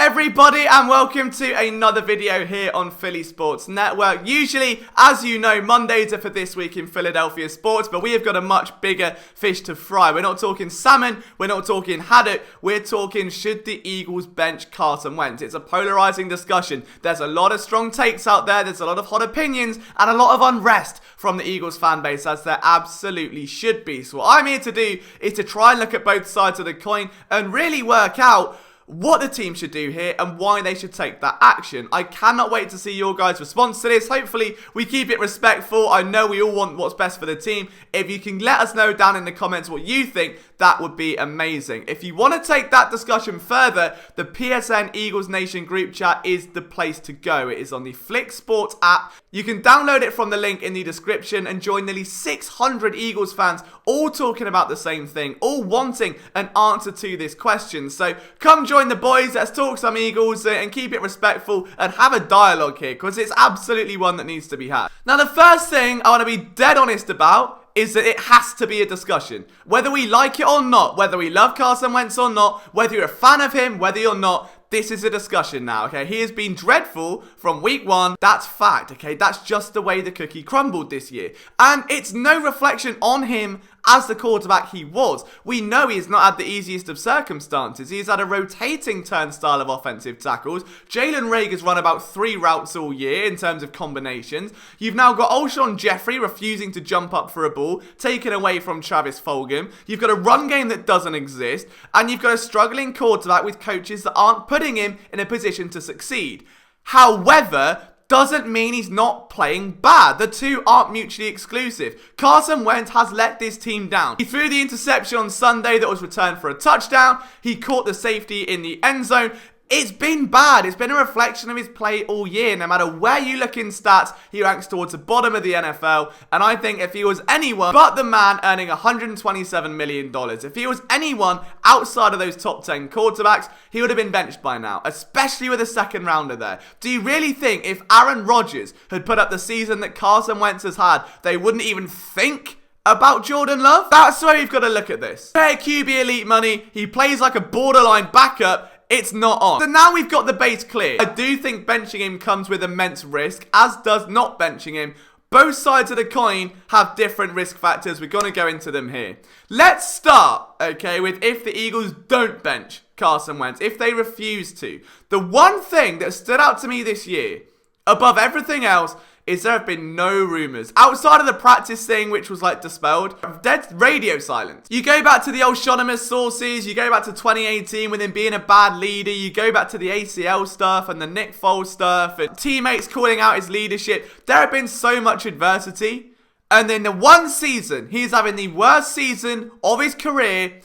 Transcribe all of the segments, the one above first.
everybody, and welcome to another video here on Philly Sports Network. Usually, as you know, Mondays are for This Week in Philadelphia Sports, but we have got a much bigger fish to fry. We're not talking salmon, we're not talking haddock, we're talking should the Eagles bench Carson Wentz. It's a polarizing discussion. There's a lot of strong takes out there, there's a lot of hot opinions, and a lot of unrest from the Eagles fan base, as there absolutely should be. So what I'm here to do is to try and look at both sides of the coin and really work out what the team should do here and why they should take that action. I cannot wait to see your guys' response to this. Hopefully we keep it respectful. I know we all want what's best for the team. If you can let us know down in the comments what you think, that would be amazing. If you want to take that discussion further, the PSN Eagles Nation group chat is the place to go. It is on the Flick Sports app. You can download it from the link in the description and join nearly 600 Eagles fans all talking about the same thing, all wanting an answer to this question. So come join the boys, let's talk some Eagles and keep it respectful and have a dialogue here, because it's absolutely one that needs to be had. Now, the first thing I want to be dead honest about is that it has to be a discussion. Whether we like it or not, whether we love Carson Wentz or not, whether you're a fan of him, whether you're not, this is a discussion now, okay? He has been dreadful from week one. That's fact, okay? That's just the way the cookie crumbled this year. And it's no reflection on him as the quarterback he was. We know he's not had the easiest of circumstances. He's had a rotating turnstile of offensive tackles. Jalen has run about 3 routes all year in terms of combinations. You've now got Alshon Jeffrey refusing to jump up for a ball, taken away from Travis Fulgham. You've got a run game that doesn't exist. And you've got a struggling quarterback with coaches that aren't putting him in a position to succeed. However, doesn't mean he's not playing bad. The two aren't mutually exclusive. Carson Wentz has let this team down. He threw the interception on Sunday that was returned for a touchdown. He caught the safety in the end zone. It's been bad. It's been a reflection of his play all year. No matter where you look in stats, he ranks towards the bottom of the NFL. And I think if he was anyone but the man earning $127 million, if he was anyone outside of those top 10 quarterbacks, he would have been benched by now, especially with a second rounder there. Do you really think if Aaron Rodgers had put up the season that Carson Wentz has had, they wouldn't even think about Jordan Love? That's the way we've got to look at this. Pay QB elite money. He plays like a borderline backup. It's not on. So now we've got the base clear. I do think benching him comes with immense risk, as does not benching him. Both sides of the coin have different risk factors. We're going to go into them here. Let's start, okay, with if the Eagles don't bench Carson Wentz, if they refuse to. The one thing that stood out to me this year, above everything else, is there have been no rumours. Outside of the practice thing, which was like dispelled, dead radio silence. You go back to the old anonymous sources, you go back to 2018 with him being a bad leader, you go back to the ACL stuff and the Nick Foles stuff and teammates calling out his leadership. There have been so much adversity. And then the one season, he's having the worst season of his career.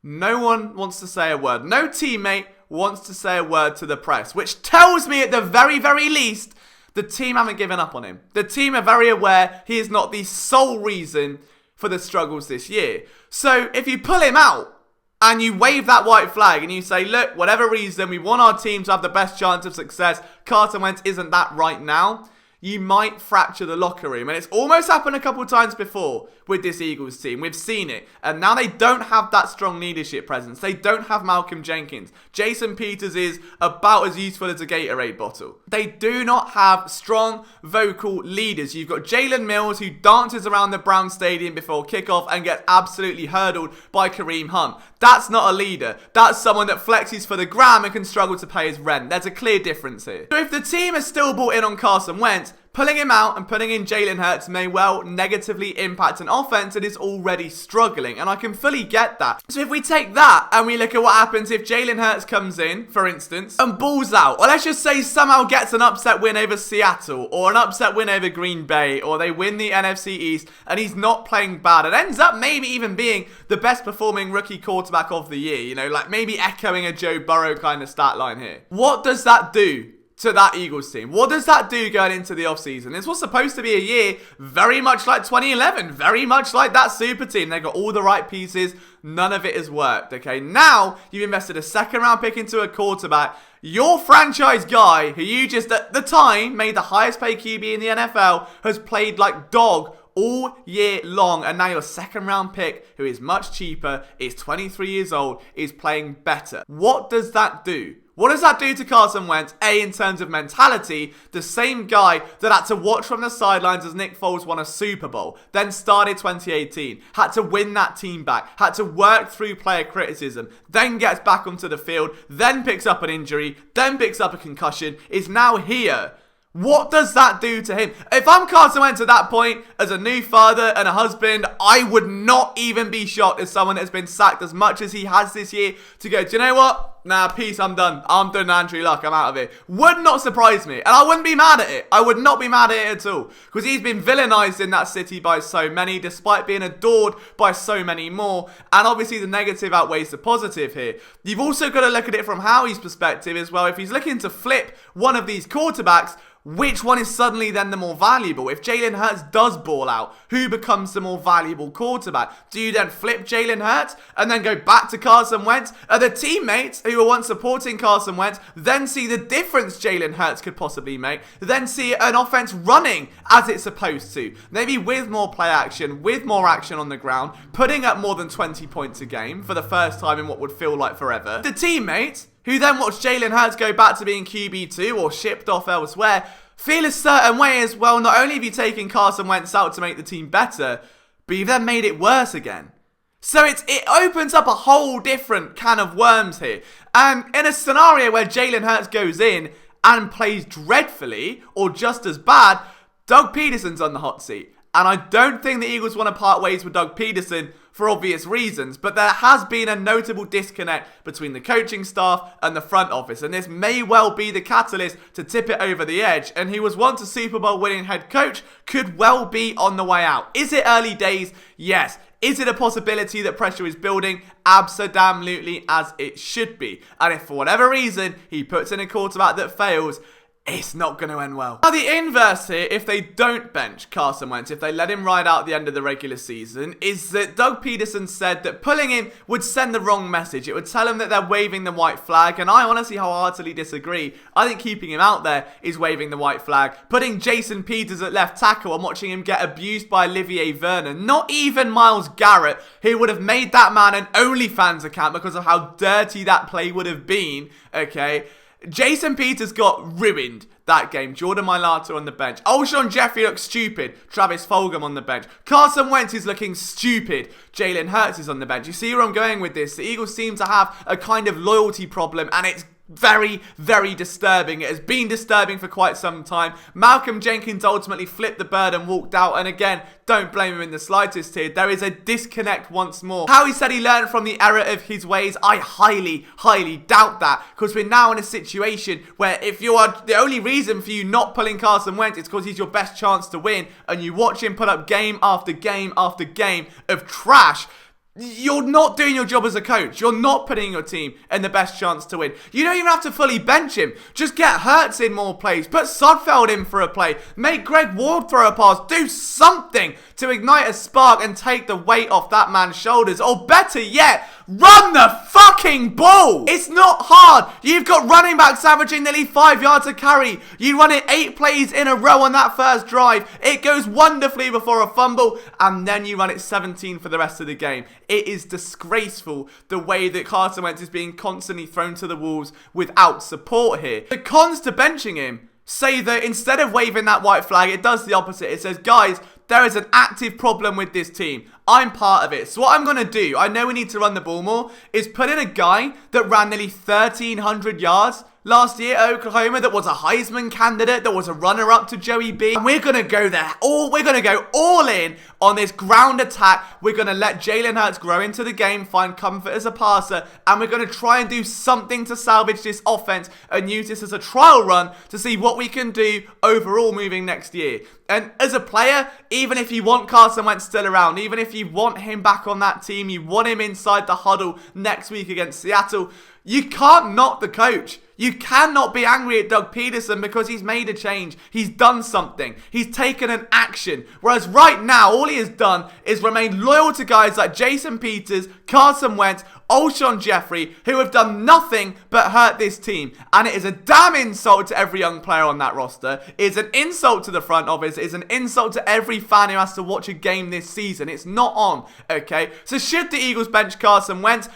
No one wants to say a word. No teammate wants to say a word to the press, which tells me at the very, very least, the team haven't given up on him. The team are very aware he is not the sole reason for the struggles this year. So if you pull him out and you wave that white flag and you say, look, whatever reason, we want our team to have the best chance of success, Carson Wentz isn't that right now, you might fracture the locker room. And it's almost happened a couple times before with this Eagles team. We've seen it. And now they don't have that strong leadership presence. They don't have Malcolm Jenkins. Jason Peters is about as useful as a Gatorade bottle. They do not have strong vocal leaders. You've got Jalen Mills, who dances around the Brown Stadium before kickoff and gets absolutely hurdled by Kareem Hunt. That's not a leader. That's someone that flexes for the gram and can struggle to pay his rent. There's a clear difference here. So if the team is still bought in on Carson Wentz, pulling him out and putting in Jalen Hurts may well negatively impact an offense that is already struggling, and I can fully get that. So if we take that and we look at what happens if Jalen Hurts comes in, for instance, and balls out, or let's just say somehow gets an upset win over Seattle, or an upset win over Green Bay, or they win the NFC East, and he's not playing bad, and ends up maybe even being the best performing rookie quarterback of the year, you know, like maybe echoing a Joe Burrow kind of stat line here. What does that do to that Eagles team? What does that do going into the offseason? This was supposed to be a year very much like 2011, very much like that super team. They got all the right pieces. None of it has worked, okay? Now, you've invested a second round pick into a quarterback. Your franchise guy, who you just at the time made the highest paid QB in the NFL, has played like dog all year long, and now your second round pick, who is much cheaper, is 23 years old, is playing better. What does that do? What does that do to Carson Wentz? In terms of mentality, the same guy that had to watch from the sidelines as Nick Foles won a Super Bowl, then started 2018, had to win that team back, had to work through player criticism, then gets back onto the field, then picks up an injury, then picks up a concussion, is now here. What does that do to him? If I'm Carson Wentz at that point, as a new father and a husband, I would not even be shocked as someone that's been sacked as much as he has this year to go, do you know what? Nah, peace, I'm done. I'm done, Andrew Luck, I'm out of it. Would not surprise me. And I wouldn't be mad at it. I would not be mad at it at all. Because he's been villainized in that city by so many, despite being adored by so many more. And obviously the negative outweighs the positive here. You've also got to look at it from Howie's perspective as well. If he's looking to flip one of these quarterbacks, which one is suddenly then the more valuable? If Jalen Hurts does ball out, who becomes the more valuable quarterback? Do you then flip Jalen Hurts and then go back to Carson Wentz? Are the teammates who were once supporting Carson Wentz then see the difference Jalen Hurts could possibly make, then see an offense running as it's supposed to? Maybe with more play action, with more action on the ground, putting up more than 20 points a game for the first time in what would feel like forever. The teammates who then watched Jalen Hurts go back to being QB2 or shipped off elsewhere, feel a certain way as well. Not only have you taken Carson Wentz out to make the team better, but you've then made it worse again. So it opens up a whole different can of worms here. And in a scenario where Jalen Hurts goes in and plays dreadfully, or just as bad, Doug Pederson's on the hot seat. And I don't think the Eagles want to part ways with Doug Pederson for obvious reasons, but there has been a notable disconnect between the coaching staff and the front office, and this may well be the catalyst to tip it over the edge. And he was once a Super Bowl winning head coach, could well be on the way out. Is it early days? Yes. Is it a possibility that pressure is building? Absolutely, as it should be. And if for whatever reason he puts in a quarterback that fails, it's not going to end well. Now, the inverse here, if they don't bench Carson Wentz, if they let him ride out the end of the regular season, is that Doug Pederson said that pulling him would send the wrong message. It would tell him that they're waving the white flag, and I honestly wholeheartedly disagree. I think keeping him out there is waving the white flag. Putting Jason Peters at left tackle and watching him get abused by Olivier Vernon, not even Myles Garrett, who would have made that man an OnlyFans account because of how dirty that play would have been, okay? Jason Peters got ruined that game. Jordan Mailata on the bench. Alshon Jeffrey looks stupid. Travis Fulgham on the bench. Carson Wentz is looking stupid. Jalen Hurts is on the bench. You see where I'm going with this? The Eagles seem to have a kind of loyalty problem, and it's very, very disturbing. It has been disturbing for quite some time. Malcolm Jenkins ultimately flipped the bird and walked out. And again, don't blame him in the slightest here. There is a disconnect once more. Howie said he learned from the error of his ways. I highly, highly doubt that, because we're now in a situation where if you are, the only reason for you not pulling Carson Wentz is because he's your best chance to win, and you watch him put up game after game after game of trash, you're not doing your job as a coach. You're not putting your team in the best chance to win. You don't even have to fully bench him. Just get Hurts in more plays. Put Sudfeld in for a play. Make Greg Ward throw a pass. Do something to ignite a spark and take the weight off that man's shoulders. Or better yet, run the fucking ball. It's not hard. You've got running backs averaging nearly 5 yards a carry. You run it 8 plays in a row on that first drive. It goes wonderfully before a fumble, and then you run it 17 for the rest of the game. It is disgraceful the way that Carson Wentz is being constantly thrown to the wolves without support here. The cons to benching him say that instead of waving that white flag, it does the opposite. It says, guys, there is an active problem with this team. I'm part of it. So what I'm going to do, I know we need to run the ball more, is put in a guy that ran nearly 1,300 yards last year at Oklahoma, that was a Heisman candidate, that was a runner-up to Joey B. And we're going to go there. We're going to go all in on this ground attack. We're going to let Jalen Hurts grow into the game, find comfort as a passer, and we're going to try and do something to salvage this offense and use this as a trial run to see what we can do overall moving next year. And as a player, even if you want Carson Wentz still around, even if you want him back on that team, you want him inside the huddle next week against Seattle, you can't knock the coach. You cannot be angry at Doug Pederson because he's made a change. He's done something. He's taken an action. Whereas right now, all he has done is remain loyal to guys like Jason Peters, Carson Wentz, Alshon Jeffrey, who have done nothing but hurt this team. And it is a damn insult to every young player on that roster. It's an insult to the front office. It's an insult to every fan who has to watch a game this season. It's not on, okay? So should the Eagles bench Carson Wentz?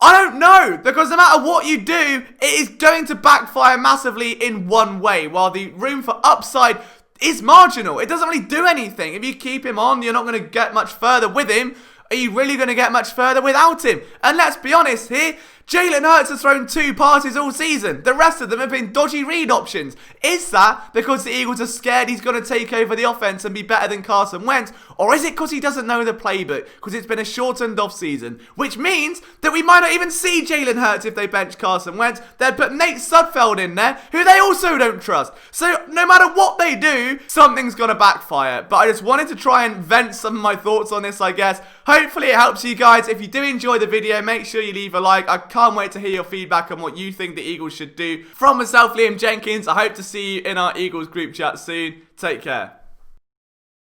I don't know, because no matter what you do, it is going to backfire massively in one way, while the room for upside is marginal. It doesn't really do anything. If you keep him on, you're not going to get much further with him. Are you really going to get much further without him? And let's be honest here, Jalen Hurts has thrown 2 passes all season. The rest of them have been dodgy read options. Is that because the Eagles are scared he's going to take over the offense and be better than Carson Wentz? Or is it because he doesn't know the playbook? Because it's been a shortened off season. Which means that we might not even see Jalen Hurts if they bench Carson Wentz. They'd put Nate Sudfeld in there, who they also don't trust. So no matter what they do, something's going to backfire. But I just wanted to try and vent some of my thoughts on this, I guess. Hopefully it helps you guys. If you do enjoy the video, make sure you leave a like. I can't wait to hear your feedback on what you think the Eagles should do. From myself, Liam Jenkins, I hope to see you in our Eagles group chat soon. Take care.